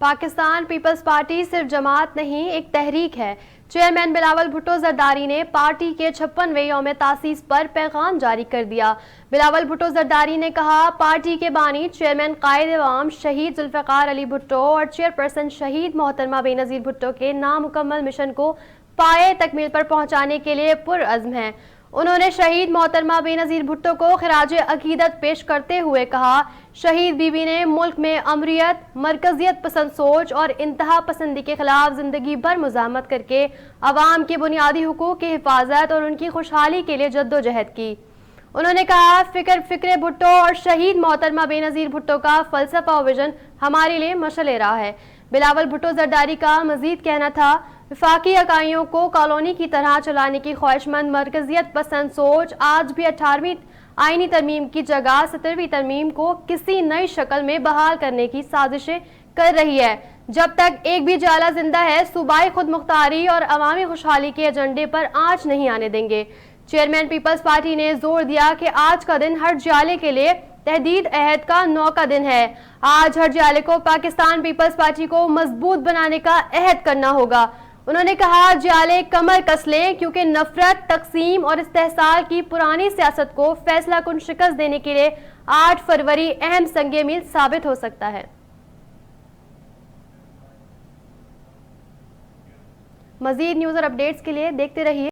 Pakistan Peoples party صرف جماعت نہیں ایک تحریک ہے۔ چیئرمین بلاول بھٹو زرداری نے پارٹی کے 56ویں یوم تاسیس پر پیغام جاری کر دیا۔ بلاول بھٹو زرداری نے کہا، پارٹی کے بانی چیئرمین قائد عوام شہید ذوالفقار علی بھٹو اور چیئرپرسن شہید محترمہ بے نظیر بھٹو کے نامکمل مشن کو پائے تکمیل پر پہنچانے کے لیے پرعزم ہیں۔ انہوں نے شہید محترمہ بے نظیر بھٹو کو خراج عقیدت پیش کرتے ہوئے کہا، شہید بی بی نے ملک میں امریت، مرکزیت پسند سوچ اور انتہا پسندی کے خلاف زندگی بھر مزاحمت کر کے عوام کے بنیادی حقوق کی حفاظت اور ان کی خوشحالی کے لیے جدوجہد کی۔ انہوں نے کہا، فکر بھٹو اور شہید محترمہ بے نظیر بھٹو کا فلسفہ و ویژن ہمارے لیے مشعل راہ ہے۔ بلاول بھٹو زرداری کا مزید کہنا تھا، وفاقی اکائیوں کو کالونی کی طرح چلانے کی خواہش مند مرکزیت پسند سوچ آج بھی 18ویں آئینی ترمیم کی جگہ 17ویں ترمیم کو کسی نئی شکل میں بحال کرنے کی سازشیں کر رہی ہے۔ جب تک ایک بھی جالہ زندہ ہے، صوبائی خود مختاری اور عوامی خوشحالی کے ایجنڈے پر آنچ نہیں آنے دیں گے۔ چیئرمین پیپلز پارٹی نے زور دیا کہ آج کا دن ہر جالے کے لیے تحدید عہد کا 9 کا دن ہے۔ آج ہر جالے کو پاکستان پیپلز پارٹی کو مضبوط بنانے کا عہد کرنا ہوگا۔ انہوں نے کہا، جالے کمر کس لیں کیونکہ نفرت، تقسیم اور استحصال کی پرانی سیاست کو فیصلہ کن شکست دینے کے لیے 8 فروری اہم سنگ میل ثابت ہو سکتا ہے۔ مزید نیوز اور اپڈیٹس کے لیے دیکھتے رہیے